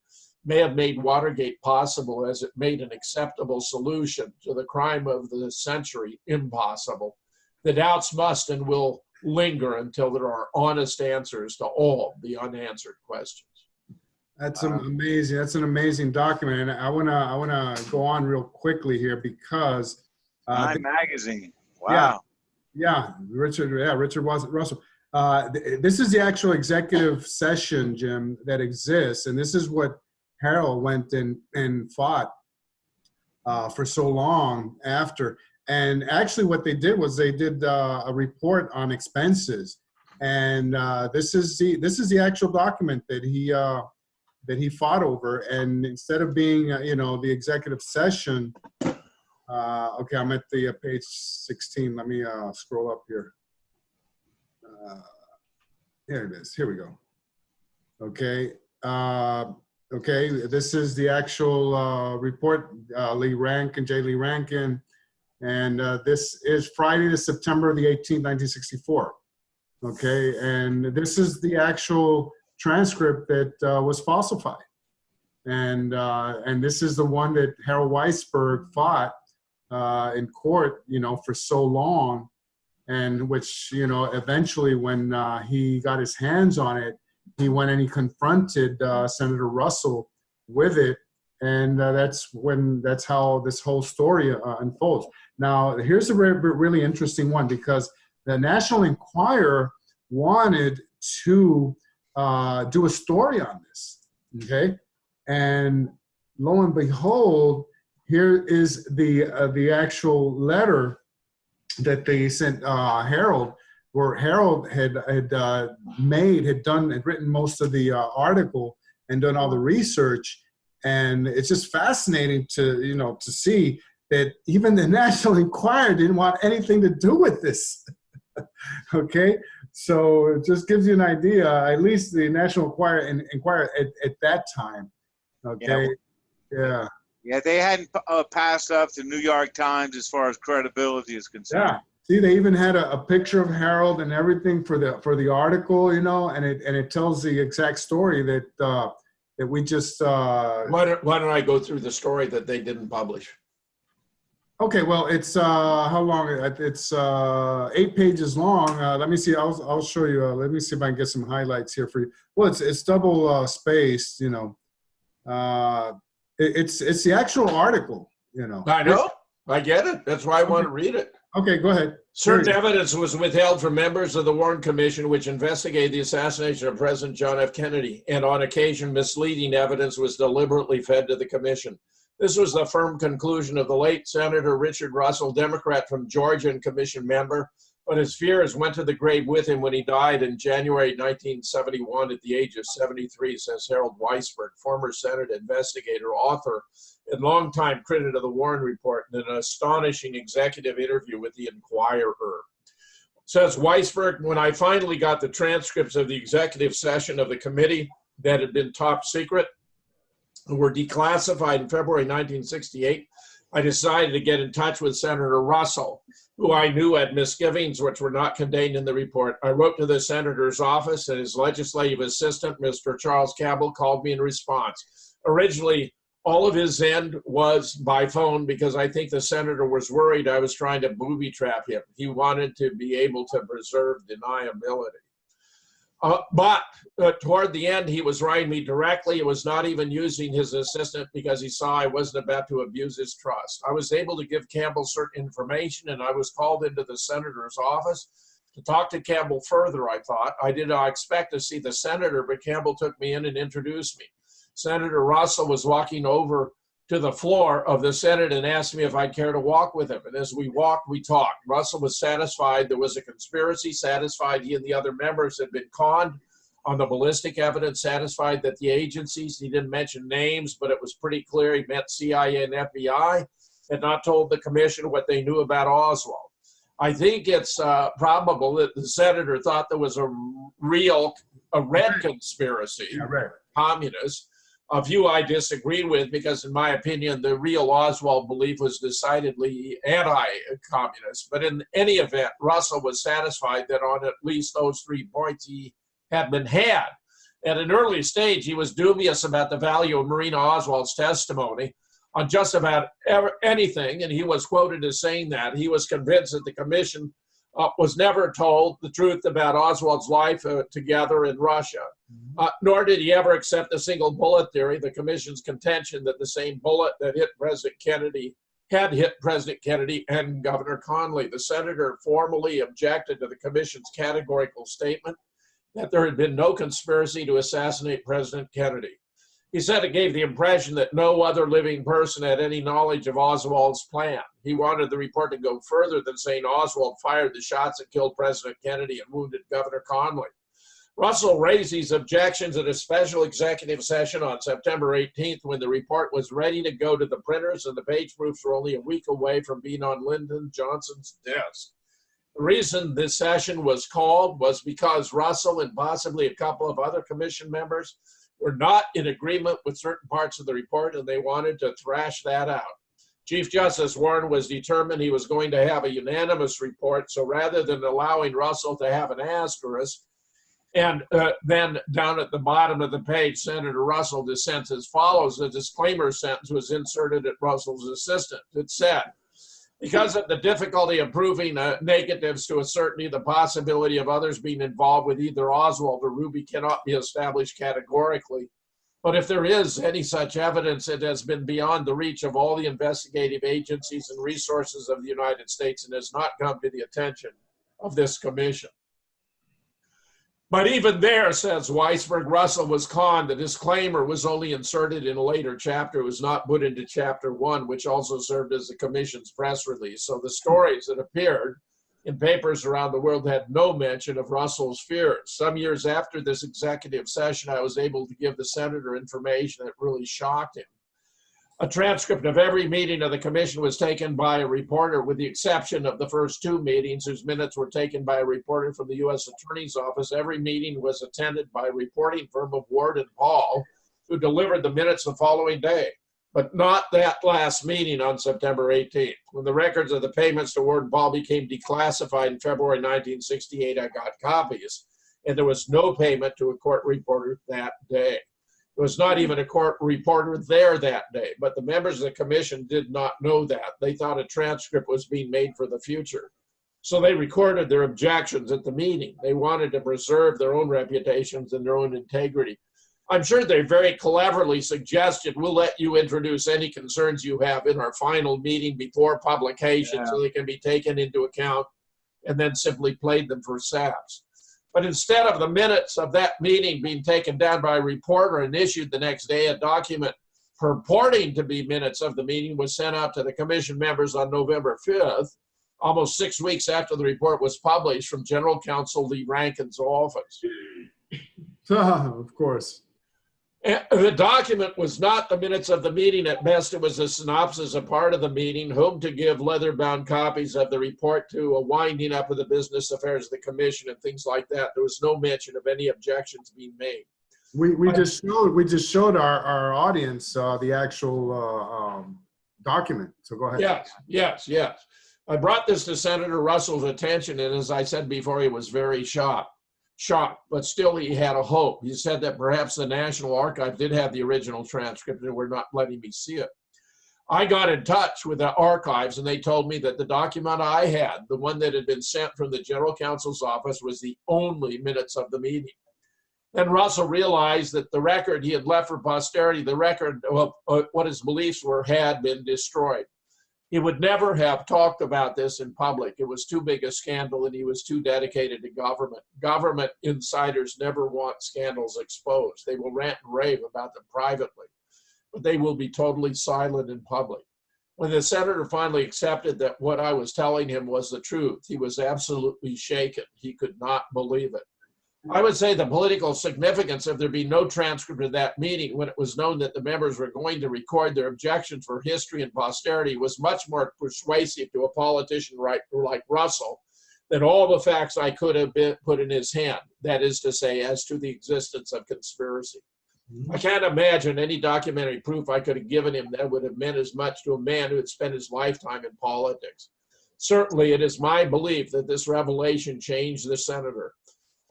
may have made Watergate possible as it made an acceptable solution to the crime of the century impossible. The doubts must and will linger until there are honest answers to all the unanswered questions. That's amazing. That's an amazing document, and I wanna go on real quickly here because Time Magazine. Wow. Yeah, Richard Russell. This is the actual executive session, Jim, that exists, and this is what Hale went and fought for so long after. And actually what they did was they did a report on expenses. And this is the actual document that he fought over. And instead of being, the executive session, okay, I'm at the page 16. Let me scroll up here. Here it is. Here we go. Okay. Okay, this is the actual report, Lee Rankin, and this is Friday, September the 18th, 1964. Okay, and this is the actual transcript that was falsified. And this is the one that Harold Weisburg fought in court, for so long, and which, eventually when he got his hands on it, he went and he confronted Senator Russell with it. And that's how this whole story unfolds. Now, here's a really interesting one, because the National Enquirer wanted to do a story on this, okay? And lo and behold, here is the actual letter that they sent Harold, where Harold had written most of the article and done all the research. And it's just fascinating to see that even the National Enquirer didn't want anything to do with this. Okay, so it just gives you an idea. At least the National Enquirer at that time. Okay, yeah. Yeah, they hadn't passed up the New York Times as far as credibility is concerned. Yeah. See, they even had a picture of Harold and everything for the article, and it tells the exact story that we just. Why don't I go through the story that they didn't publish? Okay, well, it's how long? It's 8 pages long. Let me see. I'll show you. Let me see if I can get some highlights here for you. Well, it's double spaced. It's the actual article. I know. I get it. That's why I want to read it. Okay, go ahead. Certain evidence was withheld from members of the Warren Commission, which investigated the assassination of President John F. Kennedy, and on occasion misleading evidence was deliberately fed to the commission. This was the firm conclusion of the late Senator Richard Russell, Democrat from Georgia and commission member, but his fears went to the grave with him when he died in January 1971 at the age of 73, says Harold Weisburg, former Senate investigator, author, and longtime critic of the Warren Report, in an astonishing executive interview with the Enquirer. Says Weisburg, when I finally got the transcripts of the executive session of the committee that had been top secret, were declassified in February 1968, I decided to get in touch with Senator Russell, who I knew had misgivings which were not contained in the report. I wrote to the senator's office, and his legislative assistant, Mr. Charles Cabell, called me in response. Originally, all of his end was by phone because I think the senator was worried I was trying to booby trap him. He wanted to be able to preserve deniability. But toward the end, he was writing me directly. He was not even using his assistant because he saw I wasn't about to abuse his trust. I was able to give Campbell certain information, and I was called into the senator's office to talk to Campbell further, I thought. I did not expect to see the senator, but Campbell took me in and introduced me. Senator Russell was walking over to the floor of the Senate and asked me if I'd care to walk with him. And as we walked, we talked. Russell was satisfied there was a conspiracy, satisfied he and the other members had been conned on the ballistic evidence, satisfied that the agencies, he didn't mention names, but it was pretty clear he meant CIA and FBI, had not told the commission what they knew about Oswald. I think it's probable that the senator thought there was a red conspiracy, communist, a view I disagreed with because, in my opinion, the real Oswald belief was decidedly anti-communist. But in any event, Russell was satisfied that on at least those 3 points he had been had. At an early stage, he was dubious about the value of Marina Oswald's testimony on just about anything, and he was quoted as saying that he was convinced that the commission was never told the truth about Oswald's life together in Russia. Nor did he ever accept a single bullet theory, the commission's contention that the same bullet that hit President Kennedy had hit President Kennedy and Governor Connally. The senator formally objected to the commission's categorical statement that there had been no conspiracy to assassinate President Kennedy. He said it gave the impression that no other living person had any knowledge of Oswald's plan. He wanted the report to go further than saying Oswald fired the shots that killed President Kennedy and wounded Governor Connally. Russell raised these objections at a special executive session on September 18th when the report was ready to go to the printers and the page proofs were only a week away from being on Lyndon Johnson's desk. The reason this session was called was because Russell and possibly a couple of other commission members were not in agreement with certain parts of the report, and they wanted to thrash that out. Chief Justice Warren was determined he was going to have a unanimous report, so rather than allowing Russell to have an asterisk, And then down at the bottom of the page, Senator Russell dissents as follows. A disclaimer sentence was inserted at Russell's assistant. It said, because of the difficulty of proving negatives to a certainty, the possibility of others being involved with either Oswald or Ruby cannot be established categorically. But if there is any such evidence, it has been beyond the reach of all the investigative agencies and resources of the United States and has not come to the attention of this commission. But even there, says Weisburg, Russell was conned. The disclaimer was only inserted in a later chapter. It was not put into chapter 1, which also served as the commission's press release. So the stories that appeared in papers around the world had no mention of Russell's fears. Some years after this executive session, I was able to give the senator information that really shocked him. A transcript of every meeting of the commission was taken by a reporter, with the exception of the first 2 meetings, whose minutes were taken by a reporter from the U.S. Attorney's Office. Every meeting was attended by a reporting firm of Ward and Paul, who delivered the minutes the following day, but not that last meeting on September 18th. When the records of the payments to Ward and Paul became declassified in February 1968, I got copies, and there was no payment to a court reporter that day. There was not even a court reporter there that day, but the members of the commission did not know that. They thought a transcript was being made for the future. So they recorded their objections at the meeting. They wanted to preserve their own reputations and their own integrity. I'm sure they very cleverly suggested, we'll let you introduce any concerns you have in our final meeting before publication, so they can be taken into account, and then simply played them for saps. But instead of the minutes of that meeting being taken down by a reporter and issued the next day, a document purporting to be minutes of the meeting was sent out to the commission members on November 5th, almost 6 weeks after the report was published, from General Counsel Lee Rankin's office. Of course. And the document was not the minutes of the meeting. At best, it was a synopsis of part of the meeting, whom to give leather-bound copies of the report to, a winding up of the business affairs of the commission, and things like that. There was no mention of any objections being made. We just showed our audience the actual document. So go ahead. Yes. I brought this to Senator Russell's attention, and as I said before, he was very shocked, but still he had a hope. He said that perhaps the National Archive did have the original transcript and were not letting me see it. I got in touch with the archives, and they told me that the document I had, the one that had been sent from the General Counsel's office, was the only minutes of the meeting. Then Russell realized that the record he had left for posterity, the record of what his beliefs were, had been destroyed. He would never have talked about this in public. It was too big a scandal, and he was too dedicated to government. Government insiders never want scandals exposed. They will rant and rave about them privately, but they will be totally silent in public. When the senator finally accepted that what I was telling him was the truth, he was absolutely shaken. He could not believe it. I would say the political significance of there being no transcript of that meeting, when it was known that the members were going to record their objections for history and posterity, was much more persuasive to a politician like Russell than all the facts I could have put in his hand, that is to say, as to the existence of conspiracy. I can't imagine any documentary proof I could have given him that would have meant as much to a man who had spent his lifetime in politics. Certainly, it is my belief that this revelation changed the senator.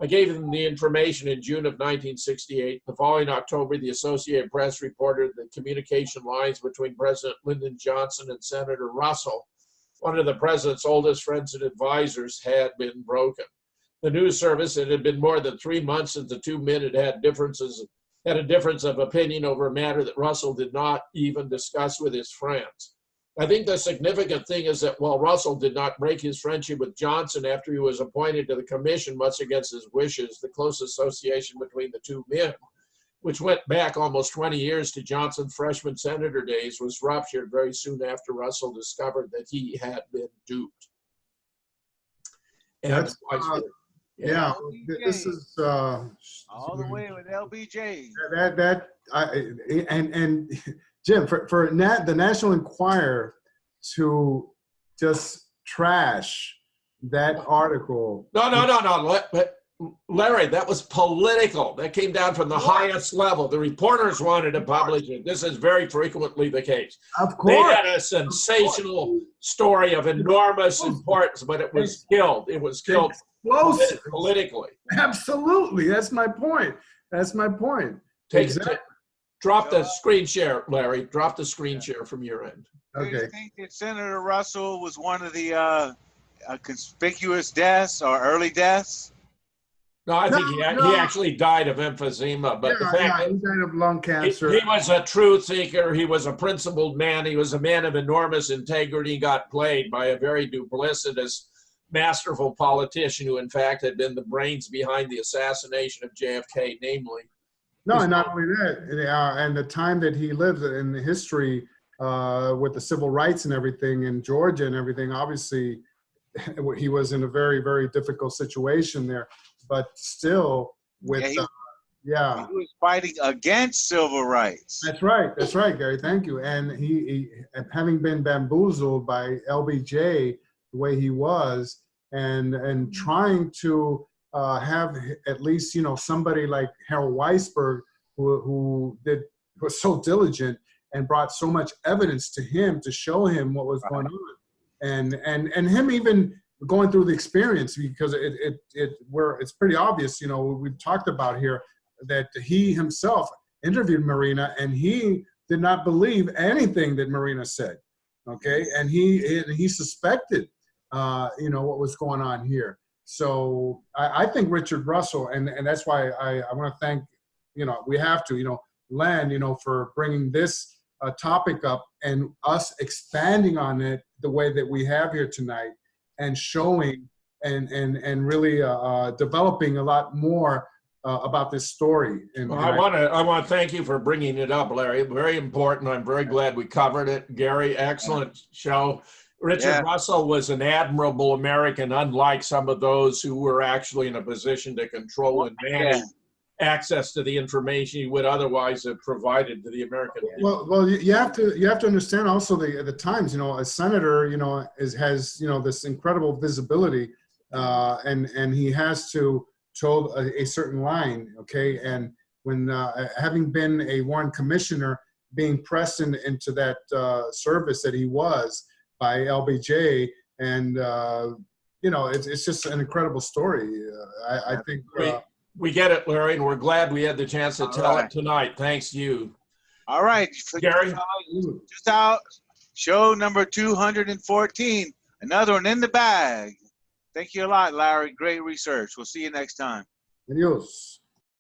I gave him the information in June of 1968. The following October, the Associated Press reported the communication lines between President Lyndon Johnson and Senator Russell, one of the president's oldest friends and advisors, had been broken. The news service, it had been more than 3 months since the two men had a difference of opinion over a matter that Russell did not even discuss with his friends. I think the significant thing is that while Russell did not break his friendship with Johnson after he was appointed to the commission, much against his wishes, the close association between the two men, which went back almost 20 years to Johnson's freshman senator days, was ruptured very soon after Russell discovered that he had been duped. And this is all the way with LBJ. And Jim, for the National Enquirer to just trash that article. No. Larry, that was political. That came down from the highest level. The reporters wanted to publish it. This is very frequently the case. Of They course. had a sensational story of enormous importance, but it was killed. It was killed politically. Absolutely. That's my point. That's my point. Drop the screen share, Larry. Drop the screen share from your end. Do you Okay. think that Senator Russell was one of the conspicuous deaths or early deaths? No, I think he No. actually died of emphysema. But the fact he died of lung cancer. he was a truth seeker. He was a principled man. He was a man of enormous integrity. He got played by a very duplicitous, masterful politician who, in fact, had been the brains behind the assassination of JFK, namely. No, and not only that, and the time that he lived in the history with the civil rights and everything in Georgia and everything, obviously he was in a very, very difficult situation there. But still, with He was fighting against civil rights. That's right, Gary. Thank you. And he having been bamboozled by LBJ the way he was, and trying to have at least somebody like Hale Weisburg who was so diligent and brought so much evidence to him to show him what was going on, and him even going through the experience, because it's pretty obvious, we've talked about here that he himself interviewed Marina and he did not believe anything that Marina said. Okay. And he suspected, what was going on here. So I think Richard Russell, and that's why I want to thank, we have to, Len, for bringing this topic up and us expanding on it the way that we have here tonight, and showing and really developing a lot more about this story. And I want to thank you for bringing it up, Larry. Very important. I'm very glad we covered it. Gary, excellent show. Richard Russell was an admirable American, unlike some of those who were actually in a position to control and manage access to the information he would otherwise have provided to the American people. Well, you have to understand also the times. A senator, has this incredible visibility, and he has to toe a certain line. Okay, and when having been a Warren commissioner, being pressed into that service that he was by LBJ, and it's just an incredible story. I think. We get it, Larry, and we're glad we had the chance to tell it tonight. Thanks to you. All right. Gary? Just out. Show number 214. Another one in the bag. Thank you a lot, Larry. Great research. We'll see you next time. Adios.